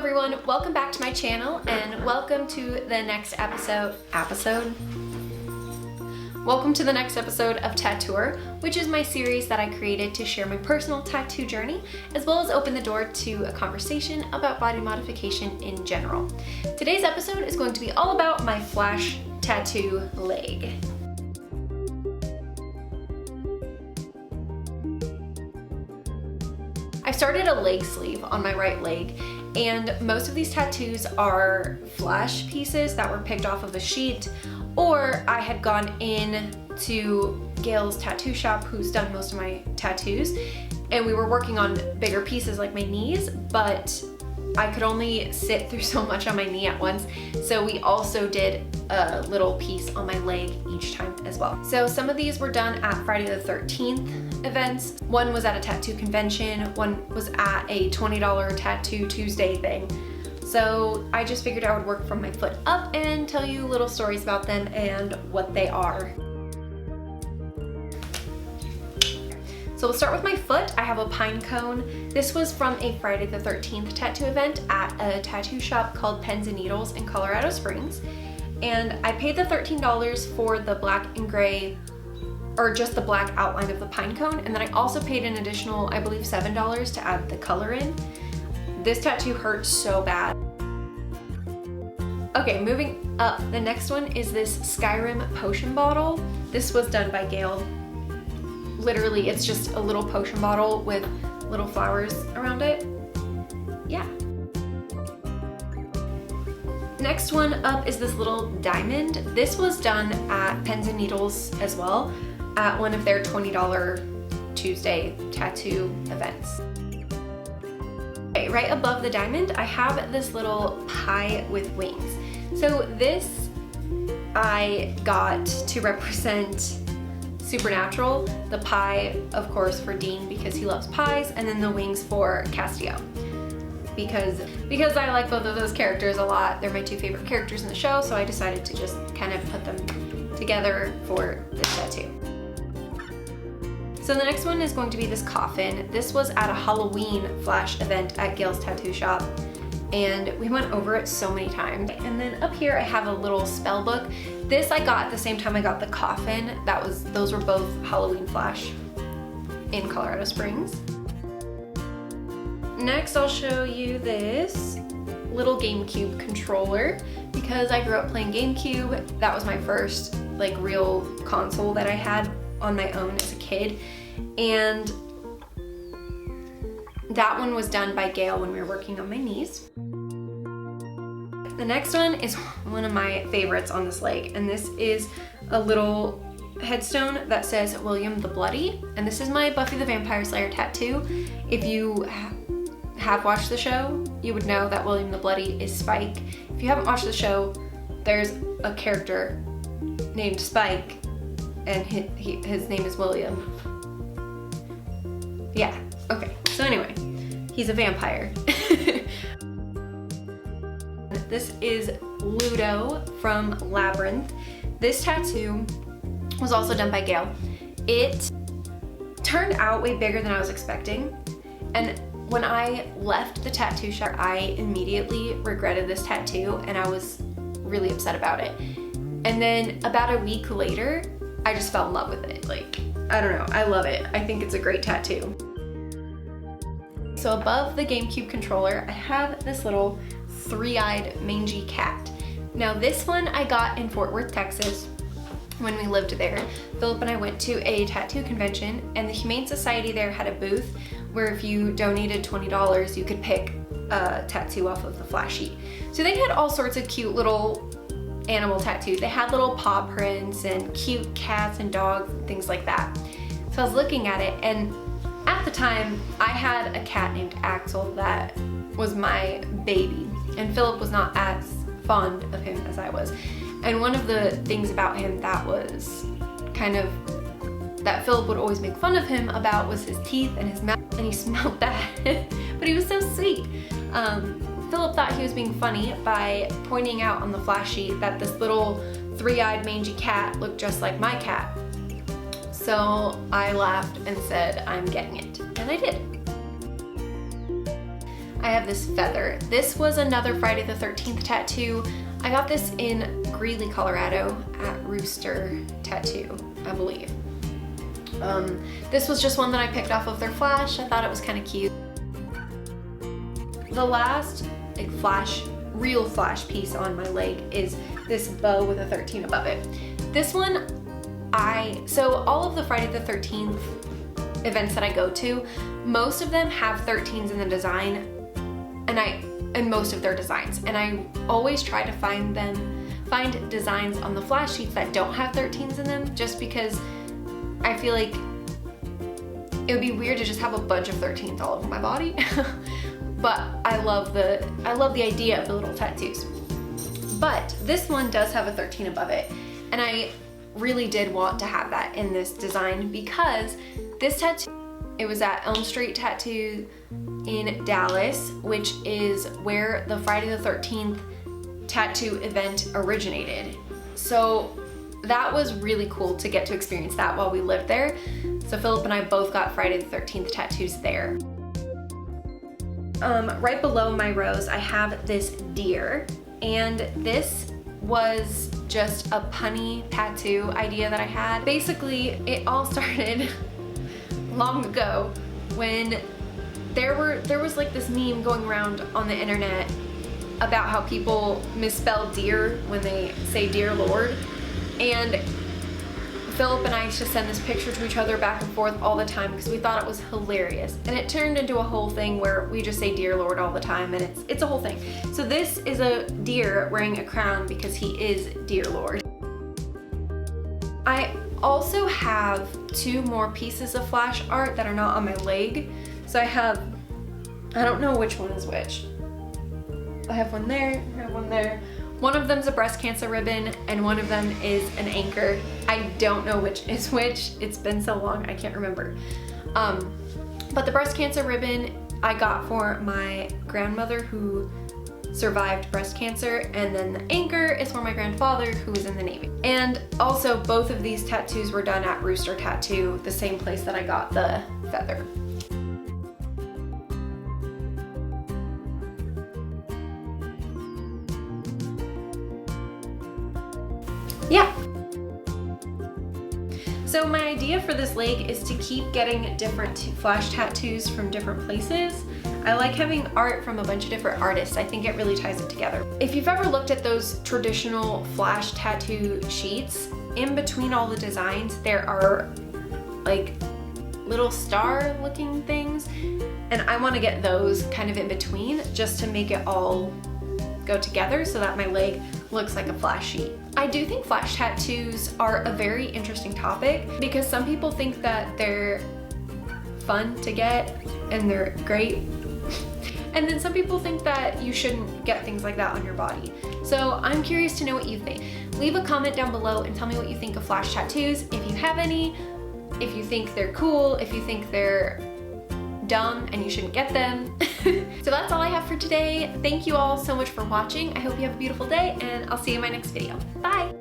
everyone, welcome back to my channel and welcome to the next episode. Welcome to the next episode of Tattour, which is my series that I created to share my personal tattoo journey, as well as open the door to a conversation about body modification in general. Today's episode is going to be all about my flash tattoo leg. I started a leg sleeve on my right leg, and most of these tattoos are flash pieces that were picked off of a sheet, or I had gone in to Gail's tattoo shop, who's done most of my tattoos, and we were working on bigger pieces like my knees, but I could only sit through so much on my knee at once, so we also did a little piece on my leg each time as well. So some of these were done at Friday the 13th events. One was at a tattoo convention, one was at a $20 Tattoo Tuesday thing. So I just figured I would work from my foot up and tell you little stories about them and what they are. So we'll start with my foot. I have a pine cone. This was from a Friday the 13th tattoo event at a tattoo shop called Pens and Needles in Colorado Springs. And I paid the $13 for the black and gray, or just the black outline of the pine cone. And then I also paid an additional, I believe, $7 to add the color in. This tattoo hurt so bad. Okay, moving up. The next one is this Skyrim potion bottle. This was done by Gail. Literally, it's just a little potion bottle with little flowers around it. Yeah. Next one up is this little diamond. This was done at Pens and Needles as well, at one of their $20 Tuesday tattoo events. Okay, right above the diamond, I have this little pie with wings. So this I got to represent Supernatural, the pie, of course, for Dean because he loves pies, and then the wings for Castiel. Because I like both of those characters a lot. They're my two favorite characters in the show, so I decided to just kind of put them together for this tattoo. So the next one is going to be this coffin. This was at a Halloween flash event at Gail's tattoo shop, and we went over it so many times. And then up here I have a little spell book. This I got at the same time I got the coffin. Those were both Halloween flash in Colorado Springs. Next I'll show you this little GameCube controller because I grew up playing GameCube. That was my first like real console that I had on my own as a kid, and that one was done by Gail when we were working on my knees. The next one is one of my favorites on this leg, and this is a little headstone that says William the Bloody, and this is my Buffy the Vampire Slayer tattoo. If you have watched the show, you would know that William the Bloody is Spike. If you haven't watched the show, there's a character named Spike, and his name is William. Yeah, okay. So anyway, he's a vampire. This is Ludo from Labyrinth. This tattoo was also done by Gail. It turned out way bigger than I was expecting, and when I left the tattoo shop, I immediately regretted this tattoo and I was really upset about it. And then about a week later, I just fell in love with it. Like, I don't know, I love it. I think it's a great tattoo. So above the GameCube controller, I have this little three-eyed mangy cat. Now this one I got in Fort Worth, Texas when we lived there. Philip and I went to a tattoo convention, and the Humane Society there had a booth where if you donated $20, you could pick a tattoo off of the flash sheet. So they had all sorts of cute little animal tattoos. They had little paw prints and cute cats and dogs and things like that. So I was looking at it, and at the time I had a cat named Axel that was my baby, and Philip was not as fond of him as I was. And one of the things about him that was kind of, that Philip would always make fun of him about was his teeth and his mouth, and he smelled bad, but he was so sweet. Philip thought he was being funny by pointing out on the flash sheet that this little three-eyed mangy cat looked just like my cat. So I laughed and said, I'm getting it, and I did. I have this feather. This was another Friday the 13th tattoo. I got this in Greeley, Colorado at Rooster Tattoo, I believe. This was just one that I picked off of their flash. I thought it was kind of cute. The last real flash piece on my leg is this bow with a 13 above it. This one, so all of the Friday the 13th events that I go to, most of them have 13s in the design, and most of their designs. And I always try to find designs on the flash sheets that don't have 13s in them, just because I feel like it would be weird to just have a bunch of 13s all over my body. But I love the idea of the little tattoos. But this one does have a 13 above it, and I really did want to have that in this design because this tattoo, it was at Elm Street Tattoo in Dallas, which is where the Friday the 13th tattoo event originated. So that was really cool to get to experience that while we lived there. So Philip and I both got Friday the 13th tattoos there. Right below my rose, I have this deer, and this was just a punny tattoo idea that I had. Basically, it all started long ago when there was like this meme going around on the internet about how people misspell deer when they say dear Lord, and Philip and I used to send this picture to each other back and forth all the time because we thought it was hilarious, and it turned into a whole thing where we just say dear Lord all the time, and it's a whole thing. So this is a deer wearing a crown because he is dear Lord. I also have 2 more pieces of flash art that are not on my leg. So I don't know which one is which. I have one there, I have one there. One of them's a breast cancer ribbon and one of them is an anchor. I don't know which is which. It's been so long, I can't remember. But the breast cancer ribbon I got for my grandmother who survived breast cancer, and then the anchor is for my grandfather who was in the Navy. And also both of these tattoos were done at Rooster Tattoo, the same place that I got the feather. Yeah. So my idea for this leg is to keep getting different flash tattoos from different places. I like having art from a bunch of different artists. I think it really ties it together. If you've ever looked at those traditional flash tattoo sheets, in between all the designs, there are like little star looking things, and I want to get those kind of in between just to make it all go together so that my leg looks like a flash sheet. I do think flash tattoos are a very interesting topic because some people think that they're fun to get and they're great, and then some people think that you shouldn't get things like that on your body. So I'm curious to know what you think. Leave a comment down below and tell me what you think of flash tattoos, if you have any, if you think they're cool, if you think they're dumb and you shouldn't get them. So that's all I have for today. Thank you all so much for watching. I hope you have a beautiful day, and I'll see you in my next video. Bye!